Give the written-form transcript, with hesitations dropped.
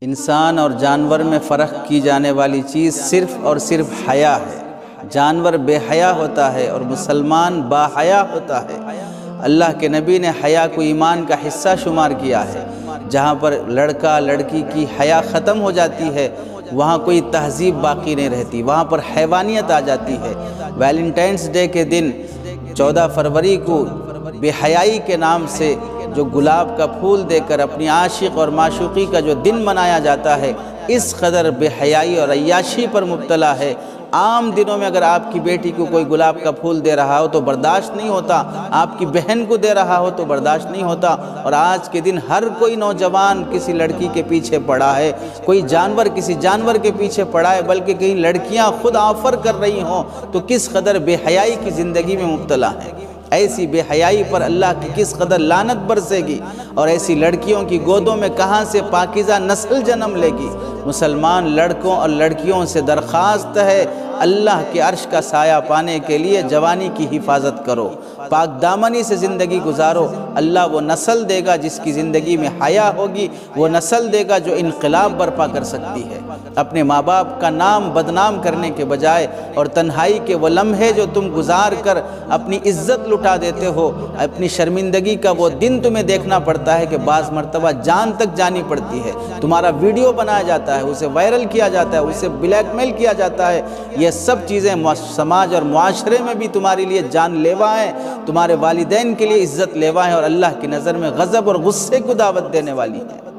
انسان اور جانور میں فرق کی جانے والی چیز صرف اور صرف حیا ہے۔ جانور بے حیا ہوتا ہے اور مسلمان با حیا ہوتا ہے۔ اللہ کے نبی نے حیا کو ایمان کا حصہ شمار کیا ہے۔ جہاں پر لڑکا لڑکی کی حیا ختم ہو جاتی ہے وہاں کوئی تہذیب باقی نہیں رہتی، وہاں پر حیوانیت آ جاتی ہے۔ ویلنٹائنس ڈے کے دن 14 فروری کو بے حیائی کے نام سے جو گلاب کا پھول دے کر اپنی عاشق اور معشوقی کا جو دن منایا جاتا ہے، اس قدر بے حیائی اور عیاشی پر مبتلا ہے۔ عام دنوں میں اگر آپ کی بیٹی کو کوئی گلاب کا پھول دے رہا ہو تو برداشت نہیں ہوتا، آپ کی بہن کو دے رہا ہو تو برداشت نہیں ہوتا، اور آج کے دن ہر کوئی نوجوان کسی لڑکی کے پیچھے پڑا ہے، کوئی جانور کسی جانور کے پیچھے پڑا ہے، بلکہ کئی لڑکیاں خود آفر کر رہی ہوں تو کس قدر بے حیائی کی زندگی میں مبتلا ہے۔ ایسی بے حیائی پر اللہ کی کس قدر لعنت برسے گی، اور ایسی لڑکیوں کی گودوں میں کہاں سے پاکیزہ نسل جنم لے گی۔ مسلمان لڑکوں اور لڑکیوں سے درخواست ہے، اللہ کے عرش کا سایہ پانے کے لیے جوانی کی حفاظت کرو، پاک دامنی سے زندگی گزارو۔ اللہ وہ نسل دے گا جس کی زندگی میں حیا ہوگی، وہ نسل دے گا جو انقلاب برپا کر سکتی ہے۔ اپنے ماں باپ کا نام بدنام کرنے کے بجائے اور تنہائی کے وہ لمحے جو تم گزار کر اپنی عزت لٹا دیتے ہو، اپنی شرمندگی کا وہ دن تمہیں دیکھنا پڑتا ہے کہ بعض مرتبہ جان تک جانی پڑتی ہے، تمہارا ویڈیو بنایا جاتا ہے، اسے وائرل کیا جاتا ہے، اسے بلیک میل کیا جاتا ہے۔ یہ سب چیزیں سماج اور معاشرے میں بھی تمہارے لیے جان لیوا ہیں، تمہارے والدین کے لیے عزت لیوا ہیں، اور اللہ کی نظر میں غضب اور غصے کو دعوت دینے والی ہیں۔